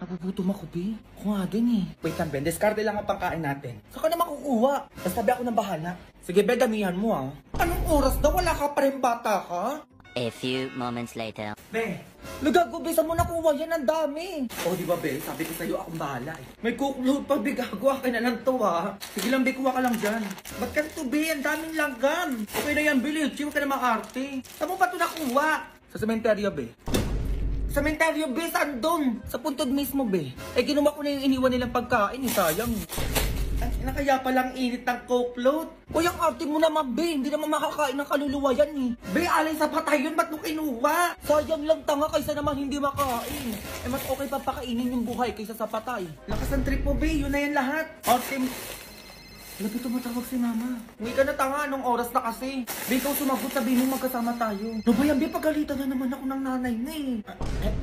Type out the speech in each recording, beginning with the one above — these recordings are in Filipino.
Nagugutom ako, be. Ako nga din eh. Wait lang, Ben. Discarte lang ang pangkain natin. Saka na makukuha. Basta be, ako nang bahala. Sige, be, damihan mo ah. Anong oras daw? Wala ka pa rin bata ka? A few moments later. Be, nagago, be. Saan mo nakuha yan? Ang dami. Oh, di ba, be? Sabi ko sa'yo, akong bahala eh. May cookload pa, be. Gago, akin na lang to ah. Sige lang, be. Kuha ka lang dyan. Ba't ka to, be? Ang daming langgam. Okay na yan, be. Chill ka na makarte. Saan mo pa ito nakuha? Sa sementeryo, be. Sa sementeryo, be, saan doon? Sa puntod mismo, be. Eh, kinuha ko na yung iniwan nilang pagkain, eh, sayang. Ay, kaya palang init ng coke float. Uy, ang arte mo naman, be. Hindi naman makakain ng kaluluwa yan, eh. Be, alay sa patay yun, ba't mo kinuha? Sayang lang tanga kaysa naman hindi makain. Eh, mas okay pa pakainin yung buhay kaysa sa patay. Lakas ang trip mo, be. Yun na yan lahat. Arte mo. Labi tumatawag si mama. Uwi ka na tanga, anong oras na kasi? Be, ikaw sumagot, sabihin mo magkasama tayo. No ba yan, be, pagalitan na naman ako ng nanay na eh.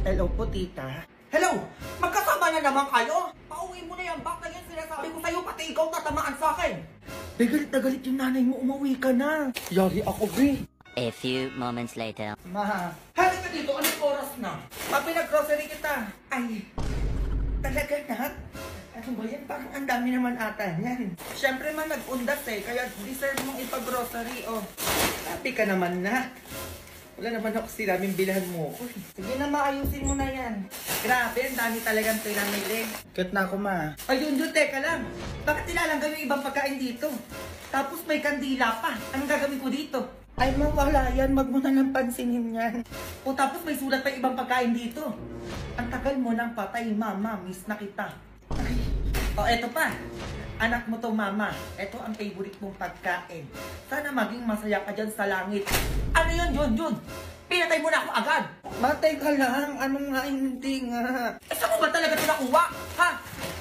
Hello po, tita. Hello! Magkasama na naman kayo? Pauwi mo na yan, baka yan sinasabi ko sa'yo, pati ikaw tatamaan sa akin. Be, galit na galit yung nanay mo, umuwi ka na. Yari ako, be. A few moments later. Ma, halika dito, anong oras na? Ma, pinag-grocery kita. Ay, talaga na? Ano ba yan? Parang ang dami naman ata yan. Siyempre man nag-undas eh, kaya deserve mong ipag-grocery oh. Happy ka naman na. Wala naman ako sinabing bilhan mo ko. Sige na, maayusin mo na yan. Grabe, ang dami talagang pinamili. Cute na ako, ma. Ay, yun, teka lang. Bakit nilalanggan yung ibang pagkain dito? Tapos may kandila pa. Anong gagawin ko dito? Ay, mawala yan. Wag mo na lang pansinin yan. O tapos may sulat pa ibang pagkain dito. Ang tagal mo nang patay, mama. Miss na kita. Ay. O, eto pa. Anak mo to, mama. Ito ang favorite mong pagkain. Sana maging masaya ka dyan sa langit. Ano yun, Jun? Pinatay mo na ako agad. Matay ka lang. Anong nga, hindi nga. Eh, saan mo ba talaga ito nakuha? Ha?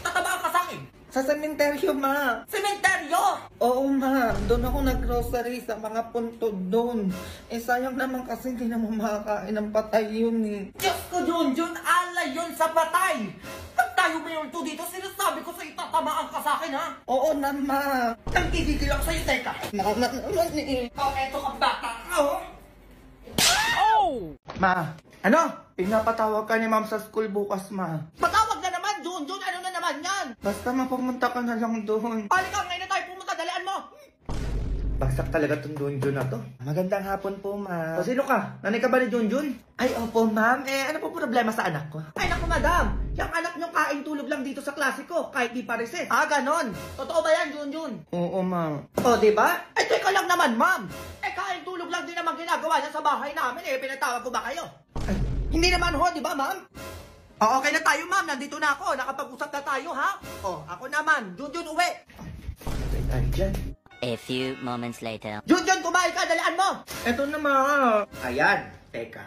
Tatabaan ka sa akin? Sa sementeryo, ma. Sementeryo? Oo, ma. Doon ako nag-grocery sa mga puntod doon. Eh, sayang naman kasi hindi naman makakain ng patay yun eh. Diyos ko, Jun. Alay yun sa patay. Pag tayo mayroon to dito, sinasabi ko sa'yo, tatamaan ka sa akin, ha? Oo na, ma. Nagkikigil ako sa'yo, teka. Mama naman eh. Oh, eto ka bata ka, oh. Oh! Ma, ano? Pinapatawag ka ni ma'am sa school bukas, ma. Patawag na naman, Jun. Ano na naman yan? Basta mapumunta ka na lang doon. Halika, ngayon na tayo pumunta. Dalian mo. Bagsak talaga itong Junjun na to. Magandang hapon po, ma'am. O, sino ka? Nanay ka ba ni Junjun? Ay, opo, ma'am. Eh, ano po problema sa anak ko? Ay, naku, madam. Yung anak niyong kain tulog lang dito sa klase ko, kahit di pa reset. Ah, ganon. Totoo ba yan, Junjun? Oo, ma'am. O, diba? Eh, teka lang naman, ma'am. Eh, kain tulog lang din naman ginagawa niya sa bahay namin. Eh, pinatawag ko ba kayo? Ay, hindi naman ho, diba, ma'am? O, okay na tayo, ma'am. Nandito na ako. Nakapag-usap na tayo, ha? O, ako naman. Junjun, uwi. Patay tayo dyan. A few moments later. Jun, kumain ka! Dalian mo! Eto na, ma. Ayan. Teka.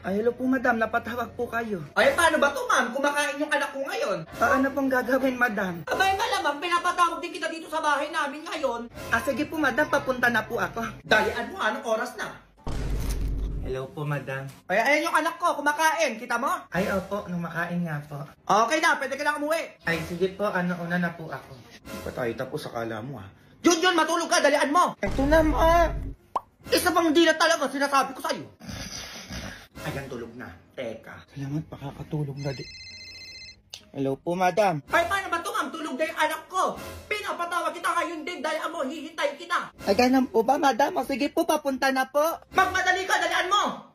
Ay, hello po, madam. Napatawag po kayo. Ay, paano ba to, ma'am? Kumakain yung anak ko ngayon. Paano pong gagawin, madam? Abay, malamang. Pinapatawag din kita dito sa bahay namin ngayon. Ah, sige po, madam. Papunta na po ako. Dalian mo, anong oras na? Hello po, madam. Ay, ayan yung anak ko. Kumakain. Kita mo? Ay, opo. Nung makain nga po. Okay na. Pwede ka na umuwi. Ay, sige po. Una na po ako. Hindi pa tayo tapos sa kala mo, ha? Jun, matulog ka. Dalian mo. Eto na, ma. Isa pang di na talaga. Sinasabi ko sa'yo. Ayan, tulog na. Teka. Salamat, makakatulog na di. Hello po, madam. Ay, paano ba ito, ma'am? Tulog na yung anak ko. Pinapatawag kita ngayon din. Dalian mo. Hihintay kita. Ay, ganun po ba, madam? O, sige po, papunta na po. Magmadali ka. Dalian mo.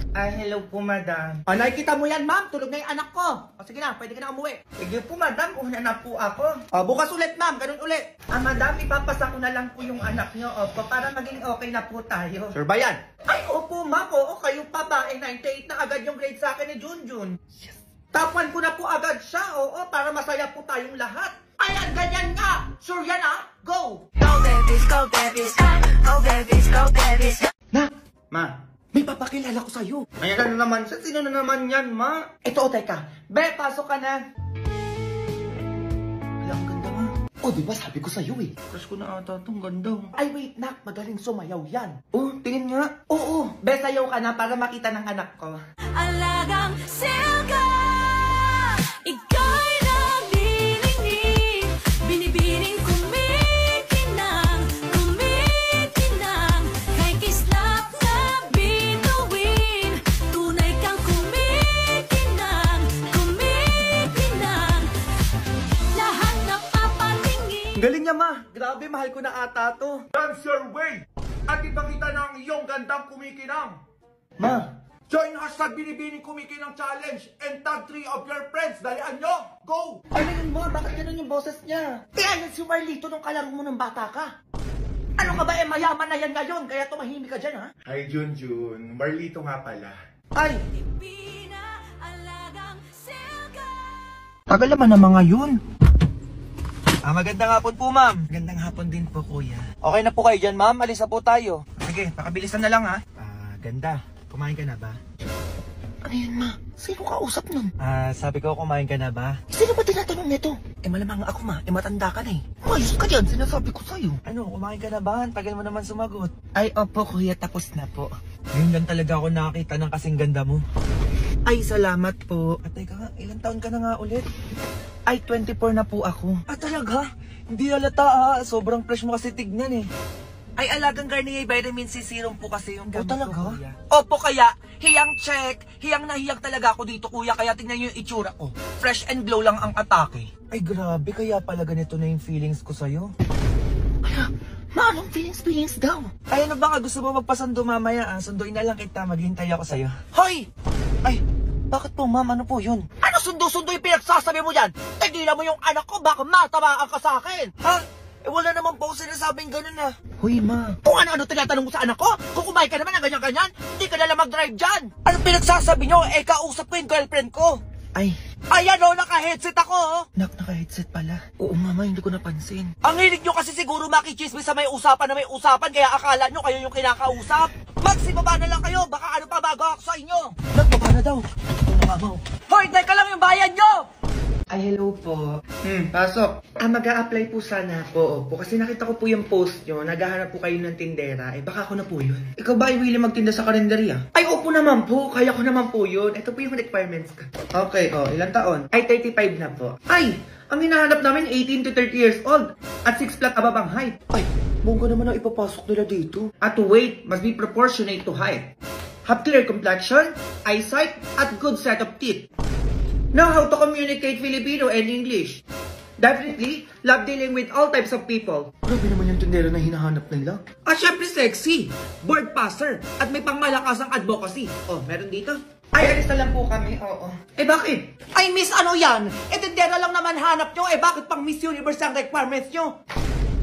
Ay, hello po, madam. O, nakikita mo yan, ma'am. Tulog na yung anak ko. O, sige na. Pwede ka na umuwi. Sige po, madam. Una na po ako. O, bukas ulit, ma'am. Ganun ulit. Ah, madam, ipapasa ko na lang po yung anak nyo. Opo, para maging okay na po tayo. Sure ba yan? Ay, opo, ma'am. Oo, kayo pa ba? 98 na agad yung grade sa akin ni Junjun. Yes. Tapuan ko na po agad siya. Oo, para masaya po tayong lahat. Ayan, ganyan nga. Sure yan, ha? Go! Go babies, go babies, go babies, go babies. Na, ma, may papakilala ko sa'yo. Ayan na naman siya. Sino na naman yan, ma? Ito, teka. Be, pasok ka na. Wala, ang ganda, ma. O, diba sabi ko sa'yo eh. Crush ko na ata itong ganda. Ay, wait, nak. Magaling sumayaw yan. Oh, tingin nga. Oo, be, sayaw ka na para makita ng anak ko. Alagang silga, ikaw'y nabinignig, binibining kumikinang, kay kislap na bituin, tunay kang kumikinang, Galing niya, ma. Grabe, mahal ko na ata to. Dance your way! At ipakita na ang iyong gandang kumikinang. Ma, Join hashtag Binibining Kumikinang Challenge and tag 3 of your friends. Dalian nyo! Go! ano yun, ma? Bakit ganun yung boses niya? Ayan si Marlito nung kalaro mo ng bata ka. Ano ka ba, mayaman na yan ngayon, kaya tumahimik ka dyan, ha? Hi, Junjun. Marlito nga pala. Ay! Tagal naman ng mga yun. Magandang hapon po, ma'am. Magandang hapon din po, kuya. Okay na po kayo dyan, ma'am. Alis na po tayo. Sige, pakabilisan na lang, ha? Ganda. Kumain ka na ba? Ano yun, ma? Sino kausap nun? Sabi ko, kumain ka na ba? Sino ba tinatanong nito? Malamang ako, ma. Matanda ka na eh. Ayos ka dyan, sinasabi ko sa'yo. Ano, kumain ka na ba? Tagal mo naman sumagot. Ay, opo, kuya. Tapos na po. Ngayon lang talaga ako nakakita ng kasing ganda mo. Ay, salamat po. At teka nga, ilang taon ka na nga ulit? Ay, 24 na po ako. Talaga? Hindi halata sobrang fresh mo kasi tignan eh. Ay, alagang Garnier Vitamin C Serum po kasi yung gamit talaga? ko, kuya. Opo, kaya, hiyang check. Hiyang na hiyang talaga ako dito, kuya. Kaya tingnan niyo yung itsura ko. Fresh and glow lang ang atake. Ay, grabe. Kaya pala ganito na yung feelings ko sa'yo. Anong feelings daw? Ay, ano ba ka? Gusto mo magpasundo mamaya? Sunduin na lang kita. Maghihintay ako sa'yo. Hoy! Ay, bakit po, ma'am? Ano po yun? Ano sundo-sundo yung pinagsasabi mo dyan? Tigilan mo yung anak ko. Baka matamaan ka sa akin. Ha? Wala naman po ako sinasabing ganun na. Hoy, ma. Kung ano-ano tinatanong mo sa anak ko? Kung kumain ka naman ng ganyan-ganyan, hindi ka na lang mag-drive dyan. Anong pinagsasabi nyo? Kausap ko yung girlfriend ko. Ay. Ayan o, naka-headset ako o. Naka-headset pala. Oo, mama, hindi ko napansin. Ang hilig nyo kasi siguro makichismis sa may usapan na may usapan, kaya akala nyo kayo yung kinakausap. Magsibaba na lang kayo, baka ano pa bago ako sa inyo. Nagbaba na daw. Ito na nga, hoy, teka lang yung bayan nyo! Ay, hello po. Pasok. Mag-a-apply po sana ako. Opo, kasi nakita ko po yung post nyo. Naghahanap po kayo ng tindera. Baka ako na po yun. Ikaw ba ay willing magtinda sa karinderya? Ay, opo naman po. Kaya ko naman po yun. Ito po yung requirements ko. Okay, ilang taon? Ay, 35 na po. Ay, ang hinahanap namin 18 to 30 years old. At 6 flat above ang height. Ay, bongga naman ang ipapasok nila dito. At weight must be proportionate to height. Have clear complexion, eyesight, at good set of teeth. Know how to communicate Filipino and English. Definitely, love dealing with all types of people. Grabe naman yung tindero na hinahanap nila. Syempre sexy, board passer, at may pangmalakasang advocacy. Meron dito? Ay, alis na lang po kami, oo. Bakit? Ay, miss, ano yan? Tindera lang naman hanap nyo, bakit pang Miss Universe ang requirements nyo?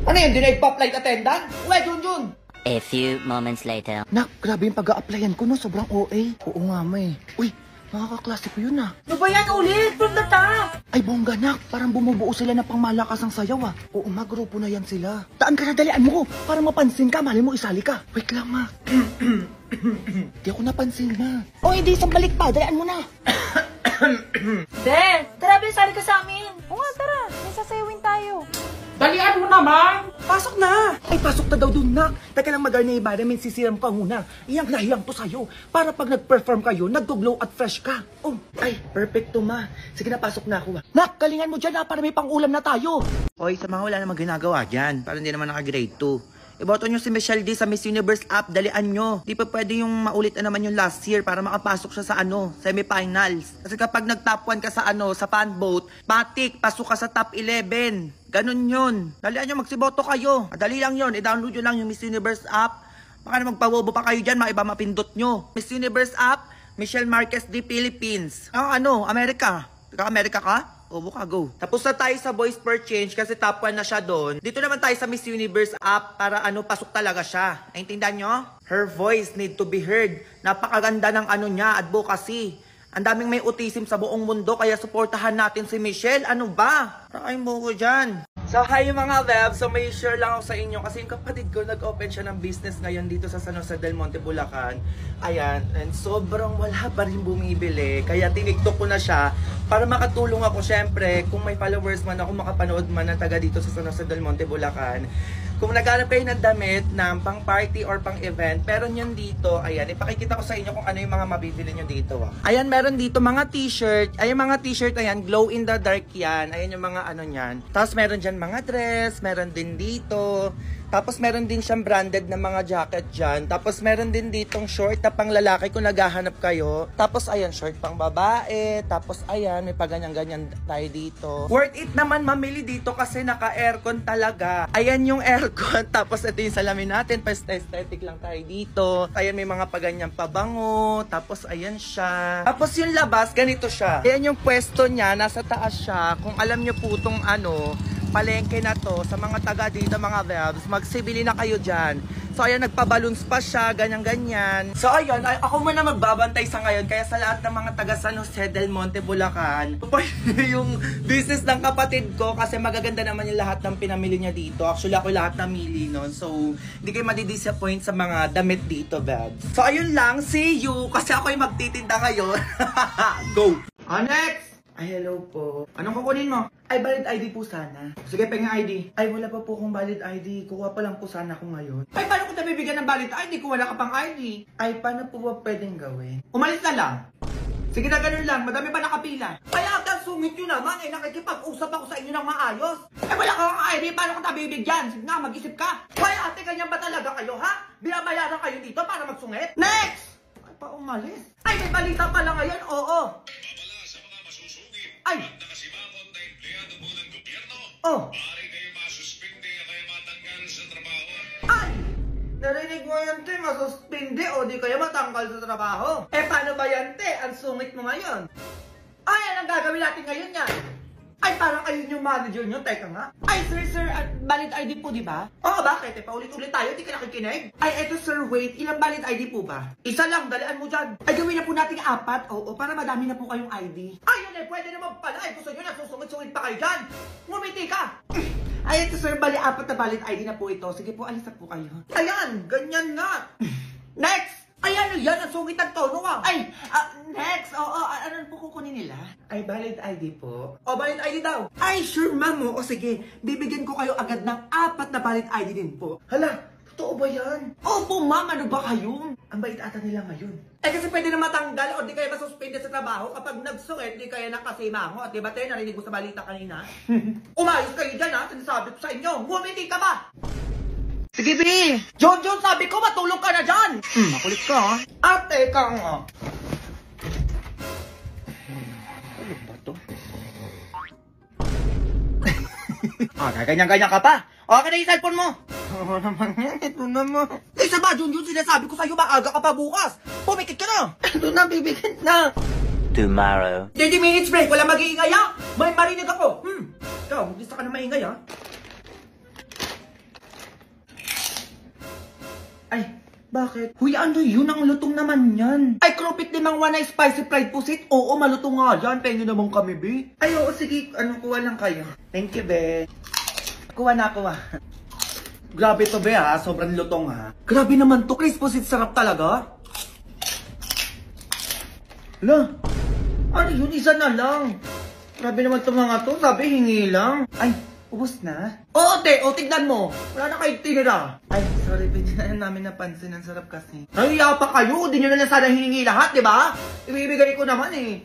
Ano yan, denied pa flight attendant? Junjun! A few moments later. Nak, grabe yung pag-a-applyan ko, no? Sobrang OA. Oo nga, may. Uy, makakaklase ko yun, Ano ba yan ulit? From the top! Ay, bongga, nak. Parang bumubuo sila ng pangmalakas ang sayaw, Oo, magrupo na yan sila. Daan ka na, dalian mo. Para mapansin ka, mali mo isali ka. Wait lang, ma. Di ako napansin, ma. Hindi, isang balik pa. Dalian mo na. Den, tara, sali ka sa amin. Oo nga, tara. May sasayawin tayo. Dalian mo naman! Pasok na! Ay, pasok na daw dun, nak. Teka lang, mag-Garnier Vitamin C Serum ka muna. Iyang na iyang to sa'yo. Para pag nag-perform kayo, nag-glow at fresh ka. Ay, perfect to, ma. Sige na, pasok na ako, Nak, galingan mo dyan, para may pang-ulam na tayo. Hoy, sa mga wala namang ginagawa dyan. Para hindi naman naka-grade 2. Iboto nyo si Michelle D sa Miss Universe app, dalian nyo. Di pa pwede yung maulit na naman yung last year para makapasok siya sa semifinals. Kasi kapag nag-top 1 ka sa sa fan vote, patik, pasok ka sa top 11. Ganun yun. Dalian nyo, magsiboto kayo. Dali lang yun, i-download nyo lang yung Miss Universe app. Baka na magpawobo pa kayo dyan, mga iba mapindot nyo. Miss Universe app, Michelle Marquez D Philippines. America. America ka? Buka, go. Tapos na tayo sa Voice per Change kasi top 1 na siya doon. Dito naman tayo sa Miss Universe app para pasok talaga siya. Naintindihan nyo? Her voice need to be heard. Napakaganda ng niya, advocacy. Ang daming may autism sa buong mundo kaya suportahan natin si Michelle. Ano ba? Rakay mo ko dyan. So hi mga Lab, so may share lang ako sa inyo kasi yung kapatid ko nag-open siya ng business ngayon dito sa San Jose del Monte, Bulacan. Ayan, and sobrang wala pa rin bumibili. Kaya tiniktok ko na siya para makatulong ako syempre kung may followers man ako makapanood man na taga dito sa San Jose del Monte, Bulacan. Kung naghanap kayo ng damit ng pang party or pang event, meron yun dito. Ayan, ipakikita ko sa inyo kung ano yung mga mabibili nyo dito. Ayan, meron dito mga t-shirt. Ayan, mga t-shirt, ayan, glow in the dark yan. Ayan yung mga ano nyan. Tapos meron dyan mga dress, meron din dito. Tapos meron din siyang branded na mga jacket dyan. Tapos meron din ditong short na pang lalaki kung naghahanap kayo. Tapos ayan, short pang babae. Tapos ayan, may paganyan-ganyan tayo dito. Worth it naman mamili dito kasi naka-aircon talaga. Ayan yung aircon. Tapos ito yung salamin natin. Aesthetic lang tayo dito. Ayan, may mga paganyang pabango. Tapos ayan siya. Tapos yung labas, ganito siya. Ayan yung pwesto niya. Nasa taas siya. Kung alam nyo po itong palengke na to, sa mga taga dito, mga vebs, magsibili na kayo dyan. So, ayan, nagpa-balloons pa siya, ganyan-ganyan. So, ayun, ako muna magbabantay sa ngayon. Kaya sa lahat ng mga taga San Jose del Monte, Bulacan, yung business ng kapatid ko, kasi magaganda naman yung lahat ng pinamili niya dito. Actually, ako lahat namili nun. So, hindi kayo madidisappoint sa mga damit dito, vebs. So, ayun lang, see you, kasi ako yung magtitinda ngayon. Go! Next! Ay, hello po. Anong kukunin mo? Ay, valid ID po sana. Sige, pengen ID. Ay, wala pa po akong valid ID. Kuha pa lang po sana ako ngayon. Ay, paano ko nabibigyan ng valid ID kung wala ka pang ID? Ay, paano po ba pwedeng gawin? Umalis na lang. Sige na, ganun lang. Madami pa nakapila. Kaya agad sungit nyo naman. Eh, nakikipag-usap ako sa inyo ng maayos. Ay, wala kang ID. Paano ko nabibigyan? Sige na, mag-isip ka. Kaya ate, ganyan ba talaga kayo, ha? Binabayaran kayo dito para magsungit? Next! Ay, pa umalis. Ay, may balita pala ngayon. Oo. Ay! Nakasimangot na empleyado po ng gobyerno, Oh! maaari kayo masuspindi o kaya matanggal sa trabaho. Ay! Narinig mo yan, te, masuspindi o di kaya matanggal sa trabaho. Eh, paano ba yan, te? Ang sungit mo ngayon. Ay, anong gagawin natin ngayon yan? Ay, parang ayun yung manager nyo. Teka nga. Ay, sir, valid ID po, di ba? Oo, bakit? Eh, paulit-ulit tayo, di ka nakikinig. Ay, eto, sir, wait. Ilang valid ID po ba? Isa lang, dalian mo dyan. Ay, gawin na po natin 4. Oo, para madami na po kayong ID. Ay, yun eh, pwede naman pala. Ay, gusto nyo, nagsusungit-sungit pa kayo dyan. Ngumiti ka. Ay, eto, sir, bali 4 na valid ID na po ito. Sige po, alis na po kayo. Ayan, ganyan na. Next! Ay, ano yan? Ang sungit ang tono ah. Ay, next. Oo, ano po kukunin nila? Ay, valid ID po. O, valid ID daw. Ay, sure, ma'am. O, sige. Bibigyan ko kayo agad ng 4 na valid ID din po. Hala, totoo ba yan? Opo, ma'am. Ano ba kayo? Ang bait ata nila ngayon. Eh, kasi pwede na matanggal o di kaya masuspende sa trabaho kapag nagsungit, di kaya nakasimango. At diba tayo, narinig mo sa balita kanina? Umayos kayo dyan ha. Sinasabi ko sa inyo. Ngumiti ka ba? Sige, B! John, sabi ko, matulog ka na dyan! Makulit ka, ha? Ate ka nga. Ano ba to? Ganyan-ganyan ka pa. Okay na yung cellphone mo. Oo naman yan, ito naman. Isa ba, John, sinasabi ko sa'yo, maaga ka pa bukas. Pumikit ka na. Ito na, bibigyan na. Tomorrow. 20 minutes break, wala mag-iingay, ha? May marinig ako. Ikaw, gusto ka na maingay, ha? Ay, bakit? Huy, ano yun? Ang lutong naman yan. Ay, krupit limang one ay spicy fried pusit. Oo, malutong nga dyan. Penyo naman kami, be. Ay, oo, sige. Ano, kuha lang kayo. Thank you, be. Kuha na, kuha. Grabe to, be, ha. Sobrang lutong, ha. Grabe naman to. Chris pusit, sarap talaga. Hala. Ano yun? Isa na lang. Grabe naman to mga to. Sabi, hingi lang. Ay, ubos na? Oo, te. O, tignan mo. Wala na kayo tinira. Ay, sorry. Hindi na namin napansin. Ang sarap kasi. Nahiya pa kayo. Hindi nyo na lang sana hiningi lahat, di ba? Ibibigay ko naman eh.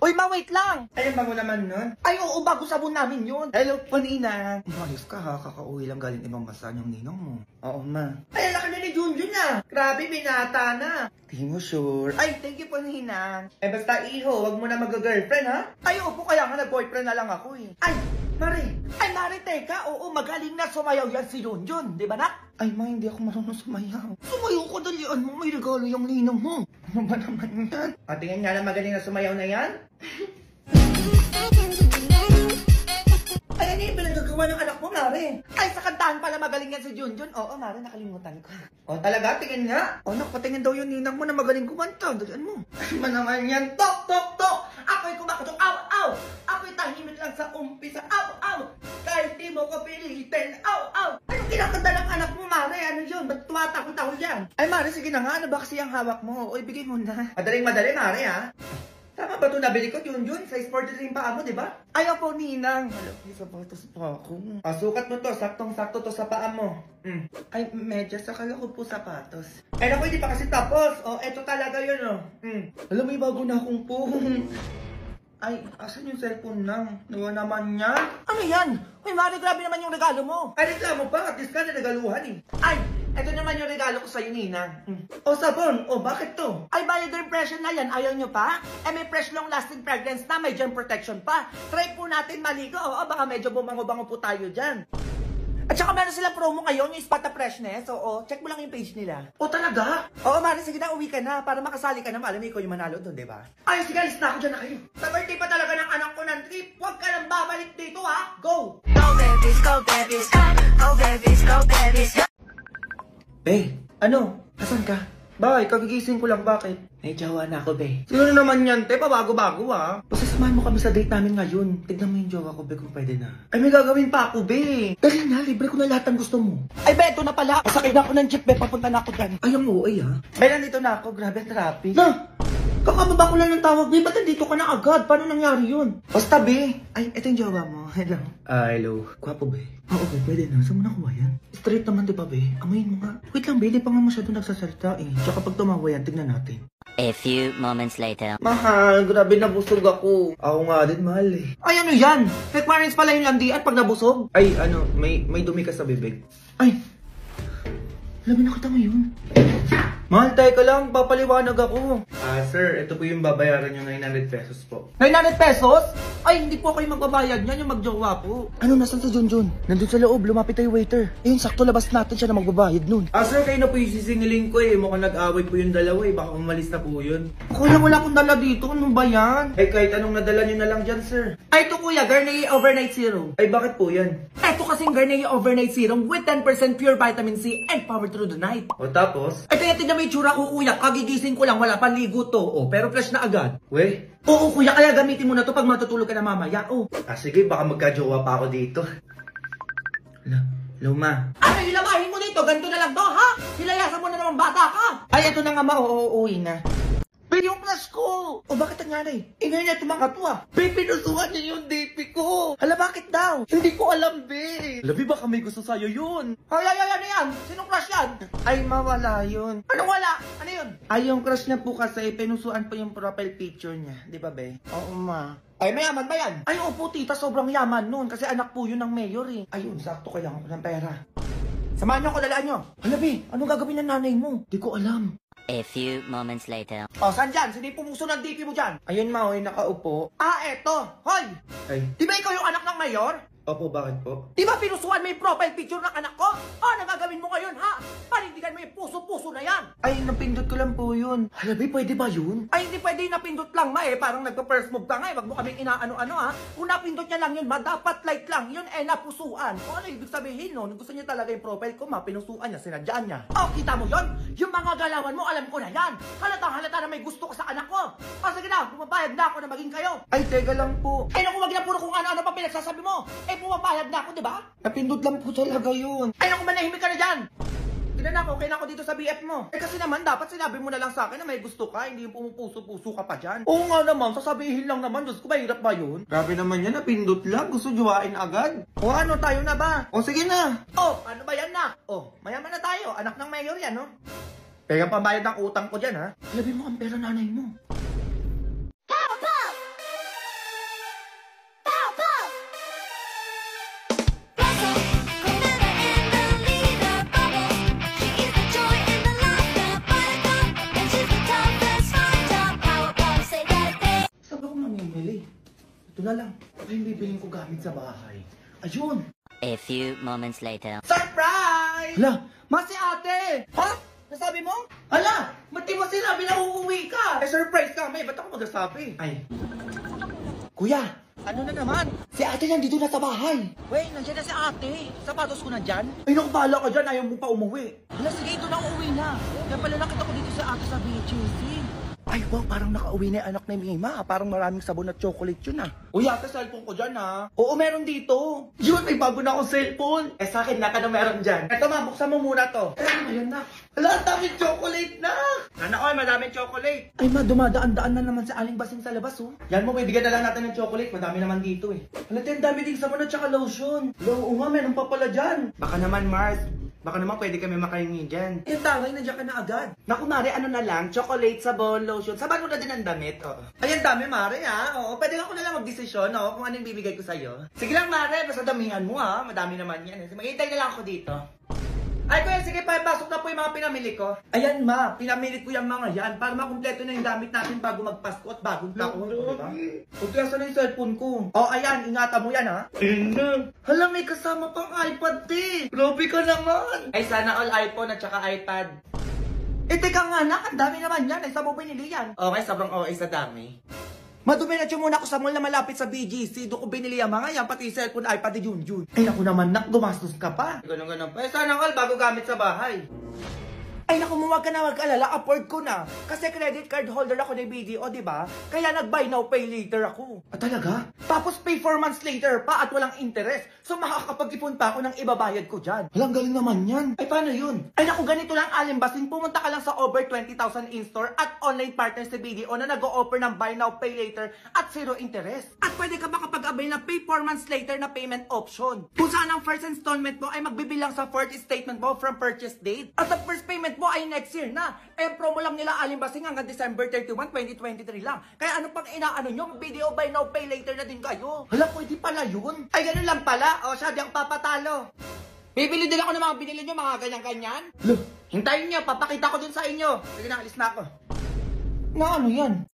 Uy, ma, wait lang! Ay, ang bago naman nun. Ay, oo, bago sabon namin yun. Hello po, Ninang. Umayos ka ha, kakauwi lang galing ibang bansa yung ninong mo. Oo, ma. Ay, laki na ni Junjun ah. Grabe, binata na. Di mo sure. Ay, thank you po, Ninang. Eh, basta iho, wag mo na mag-girlfriend, ha? Ay, opo, kaya nga nag-boyfriend na lang ako eh. Ay, Mari. Ay, Mari, teka, oo, magaling na sumayaw yan si Junjun, di ba nak? Ay, ma, hindi ako marunong sumayaw. Sumayaw ko, dalian mo, may regalo yung ninong mo. Ano ba naman yan? O, tingin nga na magaling na sumayaw na yan. Ay, ano yung pinagagawa ng anak mo, Mari? Ay, sa kantahan pala magaling yan si Junjun. Oo, Mari, nakalimutan ko. O, talaga? Tingin nga. O, nakapatingin daw yung ninang mo na magaling kumanta. Dalian mo. Ay, ba naman yan? Tok, tok, tok! Ako'y kumakatok, aw, aw! Ako'y tahimik lang sa umpisa, aw, aw! Kahit di mo ko pilitin, aw, aw! Anong kinakanta ng anak mo, Mari? Ano yun? Ba't tumatakot-takot yan? Ay, Mari, sige na nga. Ano ba kasi ang hawak mo? O, ibigay mo na. Madaling-madali, Mari, ha? Tama ba ito nabili ko, Junjun? Size 43 yung paa mo, di ba? Ayaw po, ninang. Hala, may sapatos pa ako. Sukat mo to, saktong-sakto to sa paa mo. Ay, medyas, akala ko po sapatos. Eh, naku, hindi pa kasi tapos. O, eto talaga yun, o. Alam, may bago na akong phone. Ay, asan yung cellphone lang? Nawa naman yan. Ano yan? Uy, Mari, grabe naman yung regalo mo. Ay, reklamo pa. At least ka na nagaluhan, eh. Ay, ito naman yung regalo ko sa'yo, ninang. O, sabon. O, bakit to? Ay, valid impression na yan. Ayaw nyo pa? Eh, may fresh long-lasting fragrance na, may germ protection pa. Try po natin maligo. Oo, baka medyo bumango-bango po tayo dyan. At saka meron silang promo ngayon, yung Spot the Freshness. Oo, check mo lang yung page nila. O, talaga? Oo, Mari, sige na, uwi ka na para makasali ka na. Alam mo, ikaw yung manalo doon, di ba? Ay, sige, alis na ako dyan na kayo. Sa birthday pa talaga ng anak ko ng trip. Huwag ka nang babalik dito, ha? Go! Go babies, go babies, go babies, go babies, go. Be, ano? Asan ka? Bakit? Kagigising ko lang, bakit? May jowa na ako, be. Sino naman yan, te? Pabago-bago, ha? Basta samahan mo kami sa date namin ngayon. Tignan mo yung jowa ko, be, kung pwede na. Ay, may gagawin pa ako, be. Dali na, libre ko na lahat ng gusto mo. Ay, be, ito na pala. Pasakay na ako ng jeep, be. Papunta na ako dyan. Ay, ang uay, ha? Be, nandito na ako. Grabe ang traffic. Na! Kakababa ko lang ng tawag, be. Ba't nandito ka na agad? Paano nangyari yun? Basta, be. Ay, ito yung jowa mo. Hello. Hello. Gwapo, be. Oo, be, pwede na. Saan mo nakuha yan? Straight naman, di ba, be? Amayin mo nga. Wait lang, be. Di pa nga masyado nagsasalita, eh. Tsaka pag tumawa yan, tignan natin. A few moments later. Mahal, grabe nabusog ako. Ako nga din, mahal, eh. Ay, ano yan? Requirements pala yung landian pag nabusog? Ay, ano, may dumi ka sa bibig. Ay! Alam mo, nakita mo yun? Mahal, teka lang, papaliwanag ako. Sir, ito po yung babayaran nyo 900 pesos po. 900 pesos? Ay, hindi po kayo magbabayad niyan, yung magjowa po. Ano, nasan si Junjun? Nandun sa loob, lumapit tayo waiter. Ayun, sakto labas natin siya na magbabayad nun. Sir, kayo na po yung sisingiling ko eh. Mukhang nag-away po yung dalawa eh. Baka umalis na po yun. Kuya, wala akong dala dito. Ano ba yan? Eh, kahit anong nadala nyo na lang dyan, sir. Ay, ito kuya, Garnier Overnight Serum. Ay, bakit po yan? Ito kasing Garnier Overnight Serum with 10% pure vitamin C and power through the night. O tapos? Ay, kaya tignan mo yung tsura ko kuya. Kagigising ko lang, wala pang ligo to. Oh, pero fresh na agad. We? Oo kuya, kaya gamitin mo na to pag matutulog ka na mamaya. Oh. Sige, baka magka-jowa pa ako dito. Luma. Ano yung lamahin mo dito? Ganito na lang to, ha? Hilayasan mo na naman bata ka. Ay, ito na nga ma, uuwi na. Pero yung plus ko! O bakit nangyari? Ingay niya tumangat to ah. Be, pinusuhan niya yung DP ko. Hala, bakit daw? Hindi ko alam, be. Labi, baka may gusto sa'yo yun. Ay, ano yan? Sinong crush yan? Ay, mawala yun. Anong wala? Ano yun? Ay, yung crush niya po kasi, pinusuan po yung profile picture niya. Di ba, be? Oo, ma. Ay, mayaman ba yan? Ay, opo, tita, sobrang yaman nun. Kasi anak po yun ng mayor eh. Ayun, sakto kailangan ko ng pera. Samahan niyo ako, dalaan niyo. Hala, be, anong gagawin ng nanay mo? Di ko alam. A few moments later. O, saan dyan? Sino yung pumuso ng DP mo dyan? Ayun, ma, oy, nakaupo. Ah, eto. Hoy! Ay, Di ba ikaw yung anak ng mayor? opo, bakit po? Di ba pinusuan mo yung profile picture ng anak ko? Ano gagawin mo ngayon, ha? Panindigan mo yung puso-puso na yan. Ay, napindot ko lang po yun. Halabi, pwede ba yun? Ay, hindi pwede yung napindot lang, ma eh. Parang nagpa-first move ka nga eh. Wag mo kaming inaano-ano, ha? Kung napindot niya lang yun, ma, dapat light lang. Yun eh, napusuan. O ano ibig sabihin, no? Gusto niya talaga yung profile ko, ma, pinusuan niya, sinadyaan niya. Oh, kita mo yun? Yung mga galawan mo, alam ko na yan. Halata na may gusto ka sa anak ko. O sige na, pumapayag na ako na maging kayo. Ay, teka lang po. Eh, naku, wag na puro kung ano-ano pa pinagsasabi mo. Eh, pumapayag na ako, di ba? Napindot lang po talaga yun. Ay, naku, manahimik ka na dyan. Tignan na ako, okay na ako dito sa BF mo. Eh kasi naman, dapat sinabi mo na lang sa akin na may gusto ka, hindi yung pumupuso-puso ka pa dyan. Oo nga naman, sasabihin lang naman, Diyos ko, mahirap ba yun? Grabe naman yan, napindot lang. Gusto jowain agad. O ano, tayo na ba? O sige na. Oh, ano ba yan na? Oh, mayaman na tayo, anak ng mayor yan, no? Kaya pambayad ng utang ko dyan, ha? Labi mo ang pera nanay mo. Ito na lang. Ito yung bibiling ko gamit sa bahay. Ayun! A few moments later. Surprise! Hala! Ma, si ate! Ha? Nasabi mo? Hala! Ba't di mo sinabi na uuwi ka? Eh, surprise ka, may. Ba't ako magsasabi? Ay. Kuya! Ano na naman? Si ate nandito na sa bahay! Wait, nandiyan na si ate. Sapatos ko na dyan. Ay naku, bahala ka dyan. Ayaw mo pa umuwi. Hala, sige, ito na uuwi na. Kaya pala nakita ko dito si ate sa BHC. Ay wow, parang nakauwi na yung anak ni Mima. Parang maraming sabon at chocolate yun ah. Uy, ate, cellphone ko dyan, ha? Oo, meron dito. Yun, may bago na akong cellphone. Eh, sa akin, naka na meron dyan. Eto, ma, buksan mo muna to. Eh, ano yan na? Hala, ang daming chocolate na! Sana all, madaming chocolate. Ay ma, dumadaan-daan na naman sa aling basing sa labas oh. Yan mo, bibigyan na lang natin ng chocolate. Madami naman dito, eh. Hala, ang dami din sabon at saka lotion. Oo nga, meron pa pala dyan. Baka naman, Mars. Baka naman pwede kami makahingi dyan. Eh, tangay, nandiyan ka na agad. Naku, Mare, ano na lang? Chocolate, sabon, lotion. Saban mo na din ang damit, oo. Ay, ang dami, Mare, ha? Oo, pwede ako na lang magdesisyon, no? Kung ano yung bibigay ko sa'yo. Sige lang, Mare, basta damihan mo, ha? Madami naman yan. Maghihintay na lang ako dito. Ay, kuya, sige pa, pasok na po yung mga pinamili ko. Ayan ma, pinamili ko yung mga yan para makumpleto na yung gamit natin bago magpasko at bagong taon. Diba? Huwag kaya saan yung cellphone ko? Oh, ayan, ingatan mo yan, ha? Hala, may kasama pang iPad, te. Grabe ka naman. Ay, sana all iPhone at saka iPad. Eh teka nga anak, ang dami naman yan. Ay, saan mo binili yan? Okay, sobrang okay sa dami. Maduminatyo muna ako sa mall na malapit sa BGC. Doon ko binili ang mga yan, pati cellphone, iPad, yun. Ay naku naman, nak, gumastos ka pa. Ganun. Eh, sana all bago gamit sa bahay. Ay naku, huwag ka na mag-alala, afford ko na. Kasi credit card holder ako ng BDO, di ba? Kaya nag-buy now, pay later ako. Ah, talaga? Tapos pay 4 months later pa at walang interest. So makakapag-ipon pa ako ng ibabayad ko dyan. Walang galing naman yan. Ay paano yun? Ay naku, ganito lang alimbasing. Pumunta ka lang sa over 20,000 in-store at online partners sa BDO na nag-o-offer ng buy now, pay later at zero interest. At pwede ka makapag-avail ng pay 4 months later na payment option. Kung saan ang first installment mo ay magbibilang sa fourth statement mo from purchase date. At ang first payment mo ay next year na. Eh, promo lang nila alimbasing hanggang December 31, 2023 lang. Kaya ano pang inaano nyo? Video buy now, pay later na din kayo. Hala, pwede pala yun. Ay, ganun lang pala. O, siya, di ang papatalo. Bibili din ako ng mga binili nyo, mga ganyan-ganyan. Loh, Hintayin nyo, papakita ko dun sa inyo. Sige na, alis na ako. na ano yan?